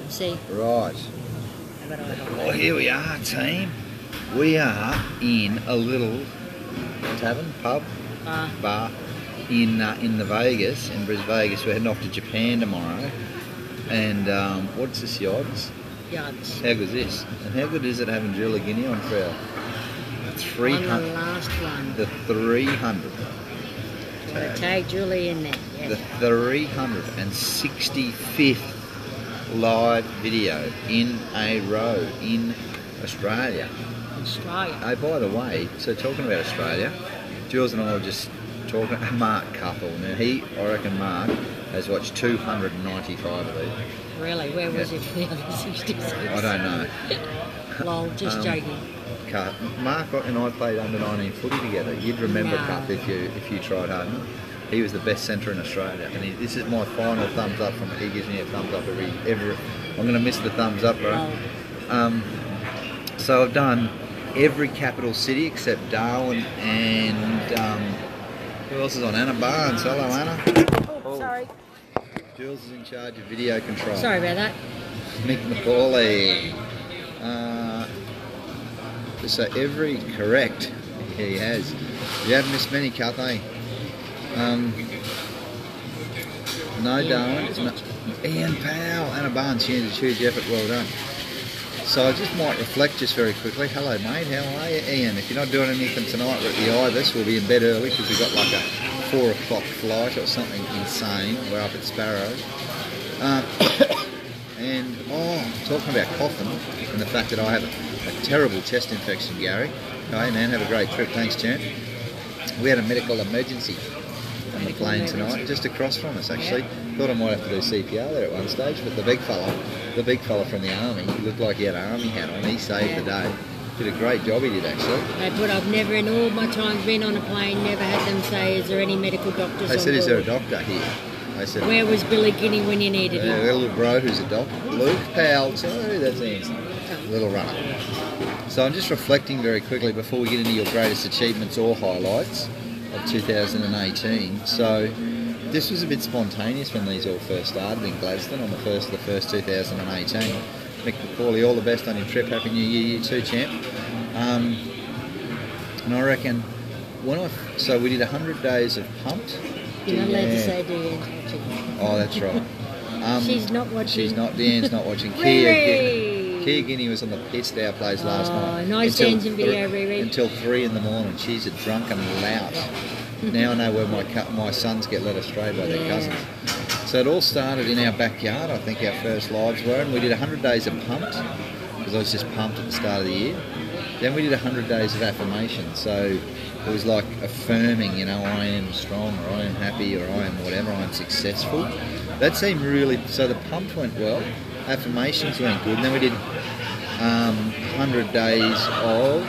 See? Right. Well, here we are, team. We are in a little tavern, pub, bar in the Vegas, in Brisbane, Vegas. We're heading off to Japan tomorrow. And what's this, Yods? Yods. How good is this? And how good is it having Julie Guinea on for our 300? On the last one. The 300. Tag Julie in there. Yeah. The 365th live video in a row in Australia. Australia. Oh, by the way, so talking about Australia, Jules and I were just talking. Mark Couple. Now I reckon Mark has watched 295 of these. Really? Where was he for the other 66? I don't know. Lol, just joking. Mark and I played under 19 footy together. You'd remember Cup if you tried hard enough. He was the best centre in Australia, and this is my final thumbs up from him. He gives me a thumbs up every. I'm going to miss the thumbs up, bro. So I've done every capital city except Darwin and who else is on? Anna Barnes. Hello, Anna. Oh, sorry. Jules is in charge of video control. Sorry about that. Mick McCauley. So every correct he has. You haven't missed many, Kathy. No Darwin. No, Ian Powell. Anna Barnes, huge effort, well done. So I just might reflect just very quickly. Hello mate, how are you? Ian, if you're not doing anything tonight, we're at the Ibis. We'll be in bed early because we've got like a 4 o'clock flight or something insane. We're up at Sparrow. And talking about coughing and the fact that I have a terrible chest infection, Gary. Hey man, have a great trip. Thanks, champ. We had a medical emergency on the plane tonight, just across from us actually. Yeah. Thought I might have to do CPR there at one stage, but the big fella from the army, he looked like he had an army hat on. He saved the day. Did a great job, he did actually. But I've never in all my times been on a plane, never had them say, is there any medical doctors They on said, board? is there a doctor here? They said, where was Billy Guinea when you needed him? A little bro who's a doctor. Luke Powell, sorry, that's Ian's little runner. So I'm just reflecting very quickly before we get into your greatest achievements or highlights of 2018. So this was a bit spontaneous when these all first started in Gladstone on the 1st of the 1st, 2018. Mick McCauley, all the best on your trip. Happy New Year, you too, champ. And I reckon so we did 100 days of Pumped. You're not allowed to say Deanne's watching. Oh, that's right. She's not watching. She's not. Deanne's not watching. Kia Guinea was on the piss at our place last night. Nice dancing video, Riri. Until 3 in the morning. She's a drunken lout. Now I know where my sons get led astray by their cousins. So it all started in our backyard, I think our first lives were, and we did 100 days of Pumped, because I was just pumped at the start of the year. Then we did 100 days of affirmation, so it was like affirming, I am strong, or I am happy, or I am whatever, I am successful. That seemed really, so the Pumped went well, affirmations went good, and then we did 100 days of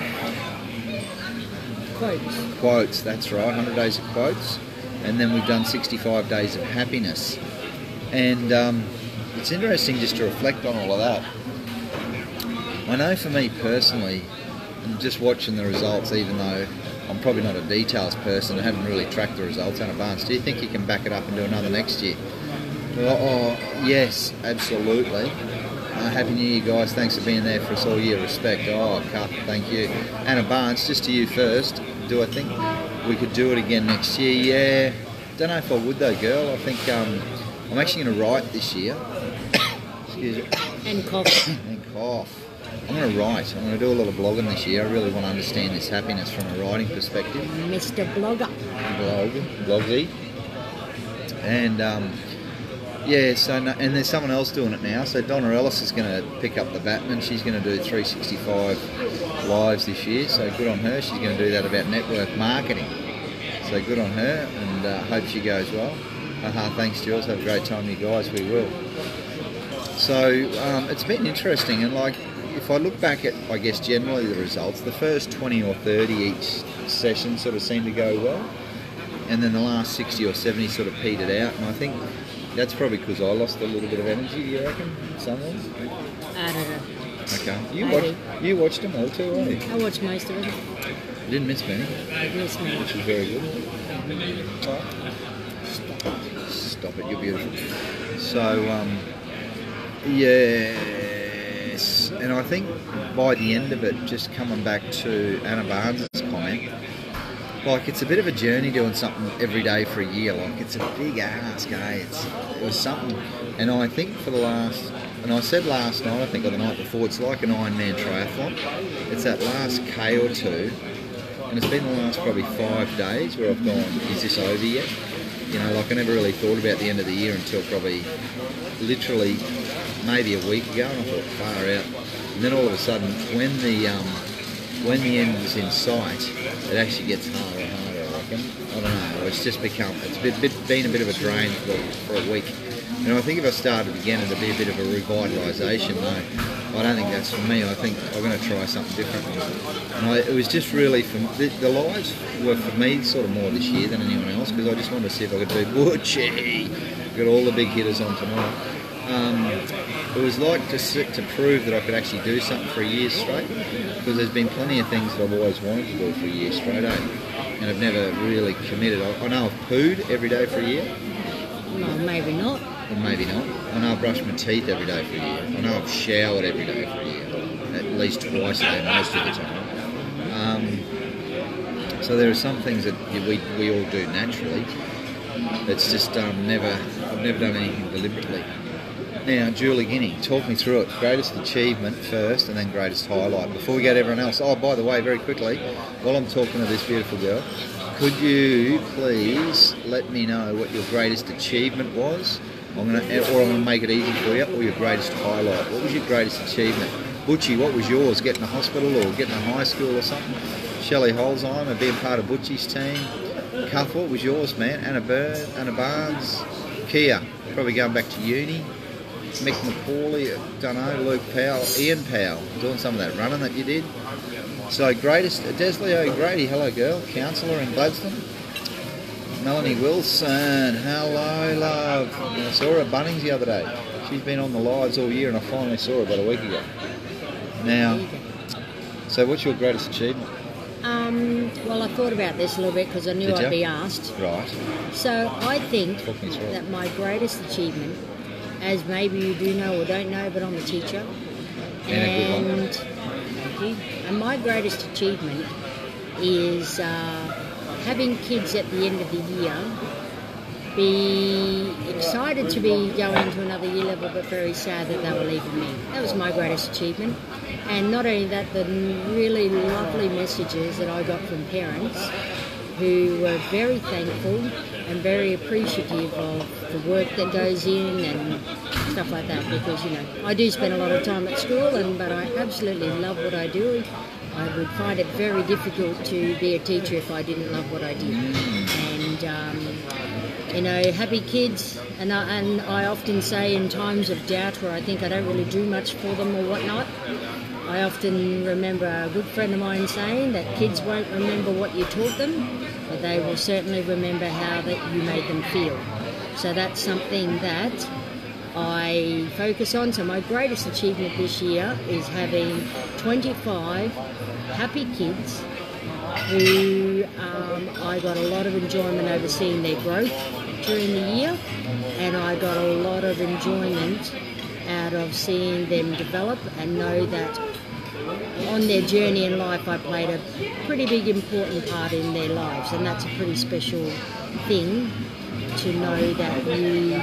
quotes, that's right, 100 days of quotes, and then we've done 65 days of happiness. And it's interesting just to reflect on all of that. I know for me personally, and just watching the results, even though I'm probably not a details person, I haven't really tracked the results in advance. Do you think you can back it up and do another next year? Oh, yes, absolutely. Happy New Year, guys. Thanks for being there for us all year. Respect. Oh, Cup, thank you. Anna Barnes, just to you first. Do I think we could do it again next year? Yeah. Don't know if I would though, girl. I think I'm actually going to write this year. Excuse me. And cough. And cough. I'm going to write. I'm going to do a lot of blogging this year. I really want to understand this happiness from a writing perspective. Mr. Blogger. Blogsy. And and there's someone else doing it now. So Donna Ellis is going to pick up the baton and she's going to do 365 lives this year. So good on her. She's going to do that about network marketing. So good on her, and hope she goes well. Thanks, Jules. Have a great time, you guys. We will. So it's been interesting, and like if I look back at, I guess generally the results, the first 20 or 30 each session sort of seemed to go well, and then the last 60 or 70 sort of petered out, and I think that's probably because I lost a little bit of energy, do you reckon, somewhere? I don't know. Okay. You watched them all too, eh? I watched most of it. You didn't miss many? I missed many. Which is very good. Stop it, you're beautiful. So, Yes, and I think by the end of it, just coming back to Anna Barnes' comment, like it's a bit of a journey doing something every day for a year. Like it's a big ask, eh? It was something, and I think for the last, and I said last night, I think or the night before, it's like an Ironman triathlon. It's that last K or two, and it's been the last probably 5 days where I've gone, is this over yet? You know, like I never really thought about the end of the year until probably literally maybe a week ago, and I thought, far out. And then all of a sudden, when the end is in sight, it actually gets harder and harder, I reckon. I don't know, it's just been a bit of a drain for a week. And I think if I started again, it'd be a bit of a revitalisation. No, I don't think that's for me. I think I'm going to try something different. And it was just really, the lives were for me sort of more this year than anyone else, because I just wanted to see if I could do Butchie. Got all the big hitters on tonight. It was like to prove that I could actually do something for a year straight, because there's been plenty of things that I've always wanted to do for a year straight, and I've never really committed. I know I've pooed every day for a year. Well, maybe not. Or maybe not. I know I've brushed my teeth every day for a year. I know I've showered every day for a year, at least twice a day most of the time. So there are some things that we all do naturally. It's just I've never done anything deliberately. Now, Julie Guinea, talk me through it. Greatest achievement first, and then greatest highlight. Before we go to everyone else. Oh, by the way, very quickly, while I'm talking to this beautiful girl, could you please let me know what your greatest achievement was? I'm going to make it easy for you. Or your greatest highlight. What was your greatest achievement? Butchie, what was yours? Getting a hospital or getting a high school or something? Shelley Holzheimer, being part of Butchie's team. Cuff, what was yours, man? Anna Barnes, Kia, probably going back to uni. Mick McCauley, don't know, Luke Powell, Ian Powell, doing some of that running that you did. So greatest, Desley O'Grady, hello girl, counsellor in Gladstone. Melanie Wilson, hello love. I saw her at Bunnings the other day. She's been on the lives all year and I finally saw her about a week ago. Now, so what's your greatest achievement? Well, I thought about this a little bit because I knew I'd be asked. Right. So I think that my greatest achievement, as maybe you do know or don't know, but I'm a teacher. And my greatest achievement is having kids at the end of the year be excited to be going to another year level, but very sad that they were leaving me. That was my greatest achievement. And not only that, the really lovely messages that I got from parents who were very thankful and very appreciative of the work that goes in and stuff like that, because, you know, I do spend a lot of time at school, but I absolutely love what I do. I would find it very difficult to be a teacher if I didn't love what I did. And, you know, happy kids, and I often say in times of doubt where I think I don't really do much for them or whatnot, I often remember a good friend of mine saying that kids won't remember what you taught them, but they will certainly remember how that you made them feel. So that's something that I focus on. So my greatest achievement this year is having 25 happy kids who I got a lot of enjoyment over seeing their growth during the year, and I got a lot of enjoyment out of seeing them develop and know that on their journey in life I played a pretty big important part in their lives, and that's a pretty special thing to know that you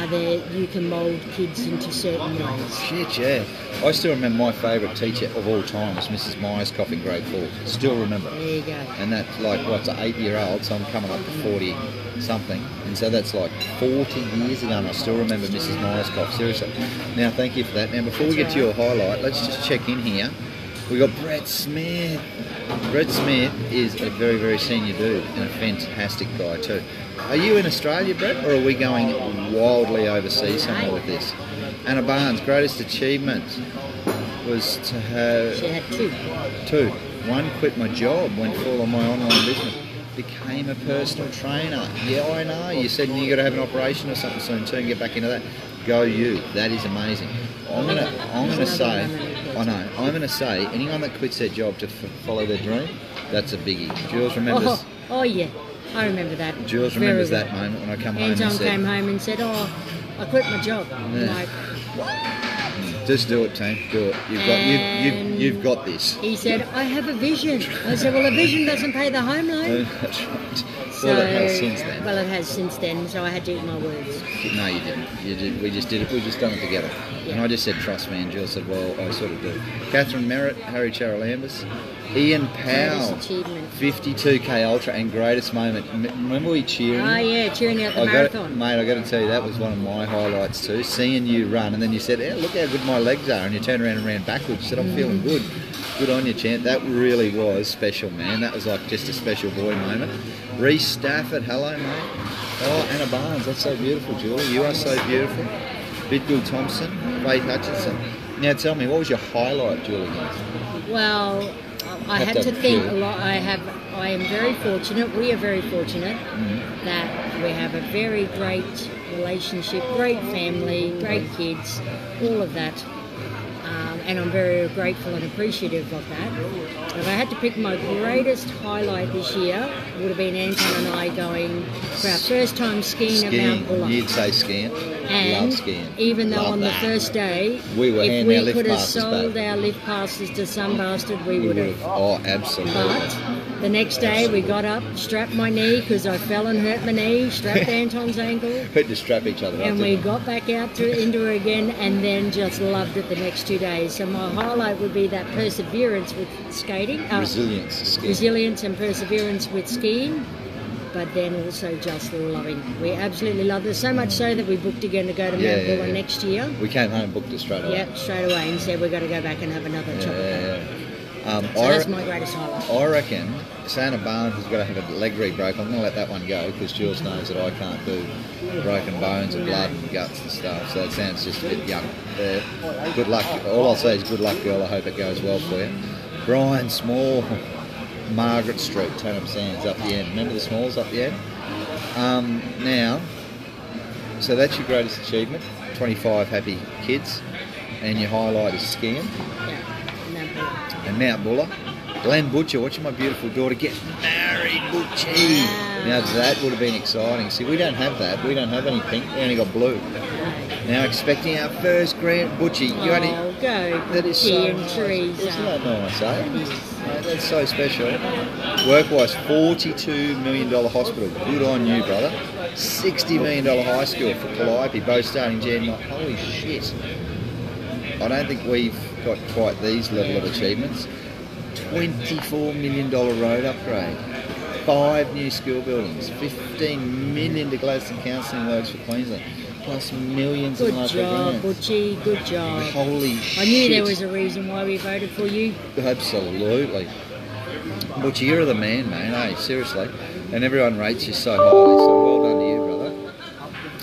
are there, you can mould kids into certain ways. Shit, yeah. I still remember my favourite teacher of all time was Mrs. Myerscough in grade 4. Still remember. There you go. And that's like, what's an 8-year-old, so I'm coming up to 40 something. And so that's like 40 years ago, and I still remember Mrs. Myerscough, seriously. Now, thank you for that. Now, before we get to your highlight, let's just check in here. We got Brett Smith. Brett Smith is a very, very senior dude and a fantastic guy too. Are you in Australia, Brett, or are we going wildly overseas somewhere with this? Anna Barnes' greatest achievement was to have... She had two. Two. One, quit my job, went full on my online business. Became a personal trainer. Yeah, I know. You said you got to have an operation or something soon too and get back into that. Go you. That is amazing. I'm gonna say, I know. I'm gonna say anyone that quits their job to follow their dream, that's a biggie. Jules remembers. Oh yeah, I remember that. Jules remembers that moment when I come home and Anton said, came home and said, "Oh, I quit my job. I'm Yeah. like, Just do it, team. Do it. You've got this. he said, I have a vision. I said, well, a vision doesn't pay the home loan. That's right. So, Well, it has since then. Well, it has since then, so I had to eat my words. No, you didn't. You did. We just did it. We just done it together. Yeah. And I just said, trust me. And Jill said, well, I sort of do. Catherine Merritt, Harry Charalambous, Ian Powell, Greatest achievement. 52k ultra, and greatest moment. Remember we cheering? Oh, yeah, cheering out the marathon. Mate, I got to tell you, that was one of my highlights too. Seeing you run, and then you said, "Yeah, look how good my legs are," and you turned around and ran backwards. You said, "I'm feeling good." Good on you, champ. That really was special, man. That was like just a special boy moment. Reece Stafford, hello, mate. Oh, Anna Barnes, that's so beautiful, Julie. You are so beautiful. Bidgood Thompson, Faith Hutchinson. Now tell me, what was your highlight, Julie? Well, I Have had to to think feel. a lot. I am very fortunate. We are very fortunate that we have a very great relationship, great family, great kids, all of that. And I'm very grateful and appreciative of that. If I had to pick my greatest highlight this year, it would have been Anton and I going for our first time skiing at Mount Buller. You'd say skiing. And Love skiing. even though Love on that. the first day, We were if handing we our lift could have passes sold back. our lift passes to some bastard, we would have. Oh, absolutely. But the next day we got up, strapped my knee because I fell and hurt my knee, strapped Anton's ankle, We had to strap each other up. and we didn't got back out into it again, and then just loved it the next 2 days. So my highlight would be that perseverance with skating, Resilience. Skiing. resilience and perseverance with skiing, but then also just loving. We absolutely loved it, so much so that we booked again to go to Yeah, Mount yeah, Buller yeah. next year. We came home and booked it straight away. Yep, straight away, and said we're going to go back and have another chocolate cake. Yeah. So that's my greatest highlight. I reckon Santa Barnes has got to have a leg re-broke. I'm going to let that one go because Jules knows that I can't do broken bones and blood and guts and stuff. So that sounds just a bit young. Good luck. All I'll say is good luck, girl. I hope it goes well for you. Brian Small, Margaret Street, Turnham Sands up the end. Remember the Smalls up the end? Now, so that's your greatest achievement. 25 happy kids, and your highlight is skiing. Yeah, Mount Buller. And Mount Buller. Glenn Butcher, watching my beautiful daughter get married, Butchie. Wow. Now that would have been exciting. See, we don't have that. We don't have any pink. We only got blue. Now expecting our first grand Butchie. You only. Oh, go, That is so Butchie and nice. Teresa. Isn't that nice, eh? It is. Mate, that's so special. Work-wise, $42 million hospital. Good on you, brother. $60 million high school for Calliope, both starting Jan. Holy shit. I don't think we've got quite these level of achievements. $24 million road upgrade. 5 new school buildings. $15 million to Gladstone Counselling Works for Queensland. Plus millions in Good local job, grants. Butchie, good job. Holy shit. I knew there was a reason why we voted for you. Absolutely. Butch, you're the man, hey, seriously. And everyone rates you so highly, so well done to you,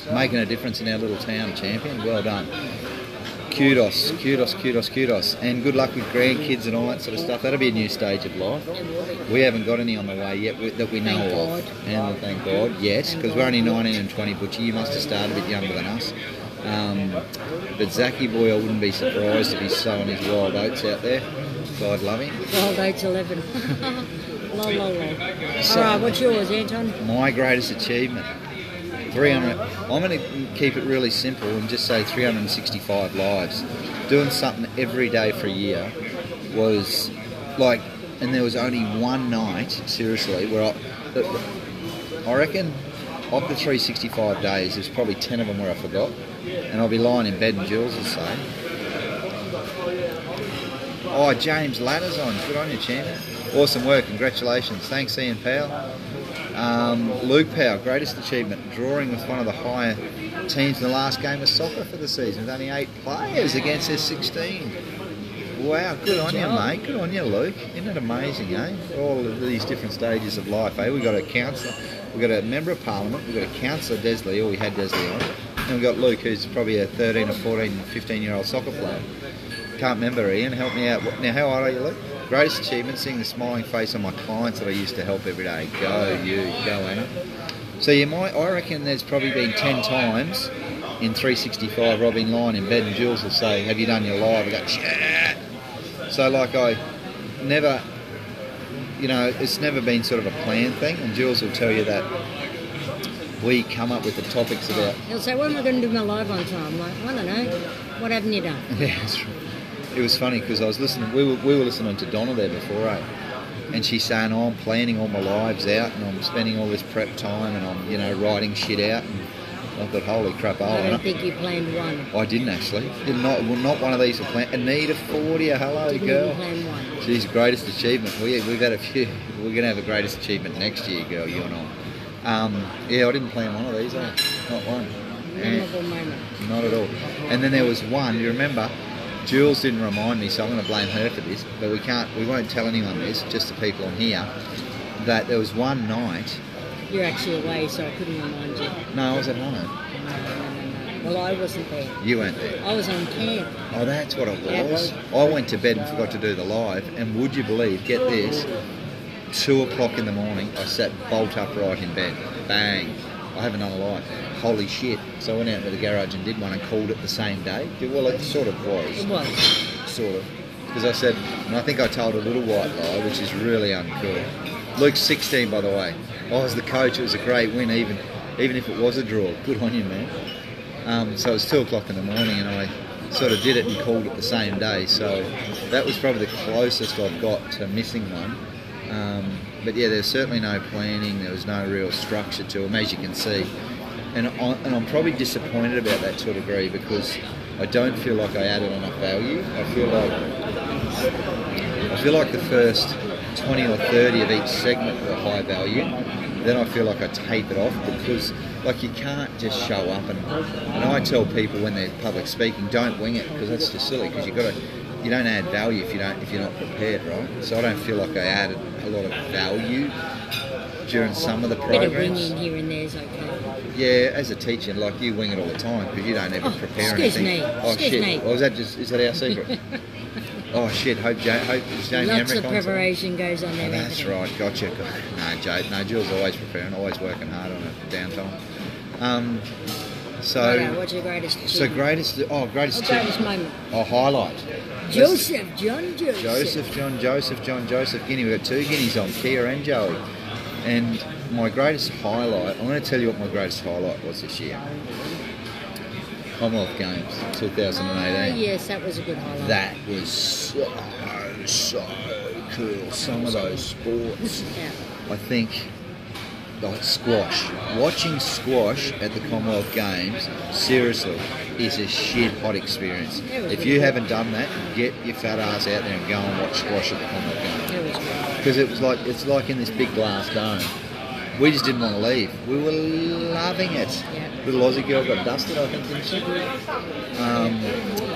brother. Making a difference in our little town, champion. Well done. Kudos, kudos, kudos, kudos. And good luck with grandkids and all that sort of stuff. That'll be a new stage of life. We haven't got any on the way yet that we know Thank of. God. And thank God, yes, because we're only 19 and 20, Butchie. You must have started a bit younger than us. But Zachy boy, I wouldn't be surprised if he's sowing his wild oats out there. God love him. Wild Oats 11. Lol, lol, lol. So- All right, what's yours, Anton? My greatest achievement, 300. I'm going to keep it really simple and just say 365 lives. Doing something every day for a year was like, and there was only one night, seriously, where I reckon of the 365 days, there's probably 10 of them where I forgot. And I'll be lying in bed and Jules will say, oh, James Ladder's on. Good on you, champion. Awesome work. Congratulations. Thanks, Ian Powell. Luke Powell, greatest achievement, drawing with one of the higher teams in the last game of soccer for the season, with only 8 players against their 16. Wow, good on you, mate. Good on you, Luke. Isn't it amazing, eh? All of these different stages of life, eh? We've got a councillor, we've got a member of parliament, we've got a councillor, Desley, or we had Desley on, and we've got Luke, who's probably a 13 or 14, 15-year-old soccer player. Can't remember, Ian. Help me out. Now, how old are you, Luke? Greatest achievement, seeing the smiling face on my clients that I used to help every day. Go, you. Go, Anna. So I reckon there's probably been 10 times in 365 where I've been lying in bed and Jules will say, have you done your live? I go, shit. So, like, I never, it's never been sort of a planned thing, and Jules will tell you that, we come up with the topics about. He'll say, "When am I going to do my live on time?" I'm like, I don't know. What haven't you done? Yeah, that's right. It was funny because I was listening. We were listening to Donna there before, and she's saying, "Oh, I'm planning all my lives out, and I'm spending all this prep time, and I'm writing shit out." And I thought, "Holy crap!" I don't think you planned one. I didn't actually. Not one of these were planned. Anita 40, hello Didn't girl. even plan one. She's greatest achievement. We've had a few. We're going to have a greatest achievement next year, girl. You and I. Yeah, I didn't plan one of these. Not one. Memorable moment. Not at all. And then there was one. You remember? Jules didn't remind me, so I'm going to blame her for this. But we won't tell anyone this, just the people on here. That there was one night. You're actually away, so I couldn't remind you. No, I was at home. No. Well, I wasn't there. You weren't there. I was on camp. Oh, that's what it was. I went to bed and forgot to do the live, and would you believe, get this, 2 o'clock in the morning, I sat bolt upright in bed. Bang. I haven't done a live. Holy shit. So I went out to the garage and did one and called it the same day. Well, it sort of was. It was. Sort of. Because I said, and I think I told a little white lie, which is really uncool. Luke's 16, by the way. I was the coach. It was a great win, even if it was a draw. Good on you, man. So it was 2 o'clock in the morning, and I sort of did it and called it the same day. So that was probably the closest I've got to missing one. But yeah, there's certainly no planning. There was no real structure to them, as you can see. And I'm probably disappointed about that to a degree because I don't feel like I added enough value. I feel like the first 20 or 30 of each segment were high value. Then I feel like I tape it off because like you can't just show up and I tell people when they're public speaking, don't wing it because that's just silly because you don't add value if you're not prepared, right? So I don't feel like I added a lot of value during some of the programs. Bit of winging here and there is okay. Yeah, as a teacher, like you wing it all the time because you don't ever prepare anything. Excuse me. Oh, is that our secret? Oh shit! Hope is Jamie Lots Emmerich of preparation goes on there. Oh, that's right. Gotcha. No, Jill's always preparing, always working hard on her downtime. What's your greatest achievement? So greatest moment? Oh, highlight. Joseph John Joseph Guinea. We've got 2 guineas on, Kia and Joey. And my greatest highlight, I'm going to tell you what my greatest highlight was this year. Commonwealth Games 2018. Yes, that was a good highlight. That was so cool. Some of those sports. Yeah. I think like squash. Watching squash at the Commonwealth Games, seriously, is a shit hot experience. If you haven't done that, get your fat ass out there and go and watch squash at the Commonwealth Games. It was good. Because it's like in this big glass dome. We just didn't want to leave. We were loving it. Yeah. Little Aussie girl got dusted, I think, didn't she?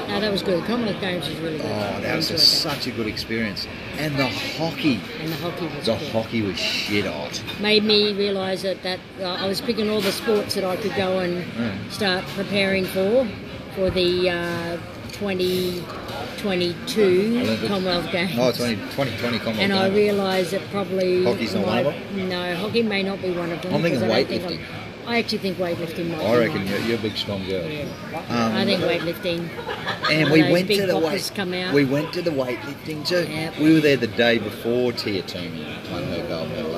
No, that was good. Commonwealth Games was really good. Oh, that was such a good experience. And the hockey. The hockey was shit hot. Made me realise that I was picking all the sports that I could go and start preparing for the 2022 Olympics. Commonwealth Games. Oh, 2020 Commonwealth Games. And I realised that probably... Hockey's not one of them? No, hockey may not be one of them. I'm thinking weightlifting. I actually think weightlifting might be I reckon one. you're a big strong girl. Yeah. I think weightlifting. And we went to the weightlifting too. Yep. We were there the day before Tia Toomey won her gold medal.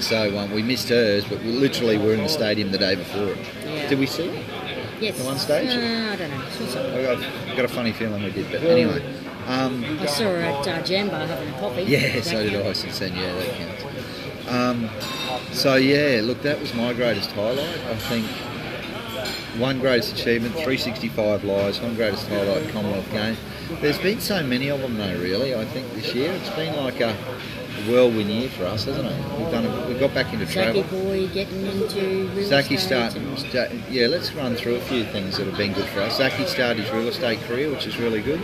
So we missed hers, but we literally were in the stadium the day before it. Yeah. Did we see it? Yes. The one stage? I don't know. I've got a funny feeling we did, but anyway. I saw her at Jambar having a coffee. Yeah, so did I since then. Yeah, that counts. So yeah, look, that was my greatest highlight. I think one greatest achievement, 365 lives. One greatest highlight, Commonwealth Games. There's been so many of them though. Really, I think this year it's been like a whirlwind year for us, hasn't it? We got back into travel. Zaki boy getting into real Zaki estate. yeah, let's run through a few things that have been good for us. Zaki started his real estate career, which is really good.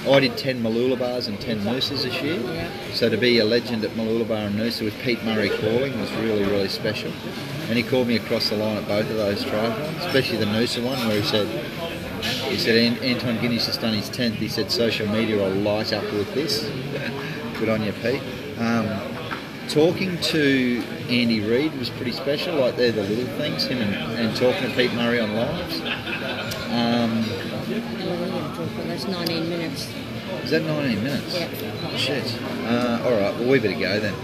I did 10 Mooloolabars and 10 Noosas this year. Yeah. So to be a legend at Mooloolabar and Noosa with Pete Murray calling was really, really special. And he called me across the line at both of those triathlons, especially the Noosa one where he said Anton Guinness has done his 10th. He said social media will light up with this. Good on you, Pete. Talking to Andy Reid was pretty special. Like they're the little things. Him and talking to Pete Murray on lives. That's 19 minutes. Is that 19 minutes? Yeah. Oh, shit. All right. Well, we better go then.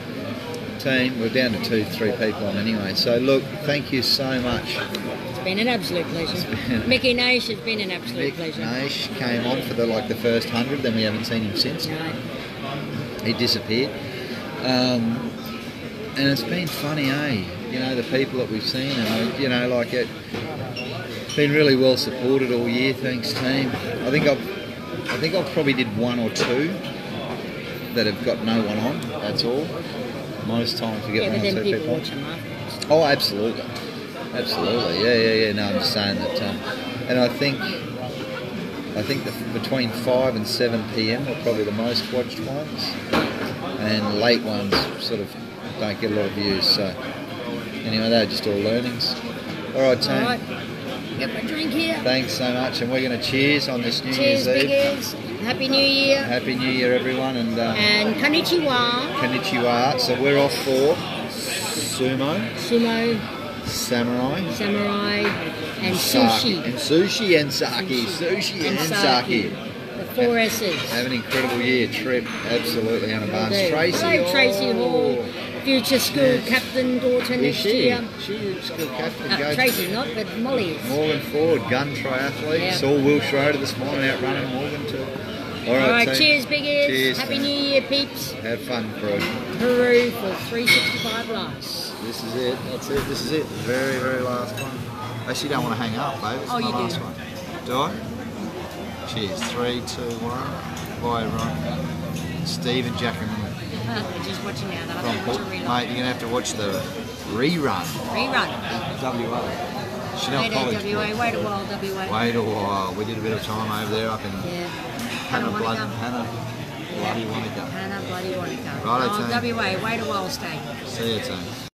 team. We're down to 2-3 people on anyway. So look, thank you so much. It's been an absolute pleasure. Mickey Nash, it's been an absolute Mick pleasure. Nash came on for the first 100, then we haven't seen him since. No. He disappeared. And it's been funny, eh? You know, the people that we've seen, and you know, like it, been really well supported all year. Thanks, team. I think I've probably did 1 or 2 that have got no one on. That's all. Most times we get 1 or 2 people. Watch them afterwards. Oh, absolutely, absolutely. Yeah. No, I'm just saying that. And I think that between 5 and 7 p.m. are probably the most watched ones, and late ones sort of don't get a lot of views. So anyway, they're just all learnings. All right, team. All right. Get my drink here. Thanks so much, and we're going to cheers on this New Cheers, Year's Eve. biggers. Happy New Year. Happy New Year, everyone, and Konnichiwa. Konnichiwa. So we're off for Sumo, Samurai, and Sake, sushi. and sushi and sake, sushi and sake. The 4 S's. Have an incredible year, Trip. Absolutely, Hannah Barnes. do. Tracy. Hello, Tracy Hall, future school captain daughter Is next she? year. She's school captain. Goes Tracy not, but Molly is. Morgan Ford, gun triathlete. Yeah. Saw Will Schroeder this morning out running Morgan too. All right, team. Cheers, biggies. Cheers. Happy New Year, peeps. Have fun, crew. Peru for 365 likes. This is it. That's it. This is it. Very, very last one. Actually, don't want to hang up, babe. It's Oh, my you do. last one. Do I? Cheers. 3, 2, 1. Bye, everyone. Steve and Jack and Just watching now. That I from don't Paul. watch a Mate, rerun. you're going to have to watch the rerun. Rerun. WA. Chanel Wait College. a WA. Wait a while, WA. Wait a while. We did a bit of time over there up in Yeah. Hannah Wanaka. Bloody Wanaka. Hannah bloody Wanaka. Righto, team. WA. Wait a while, stay. See you, team.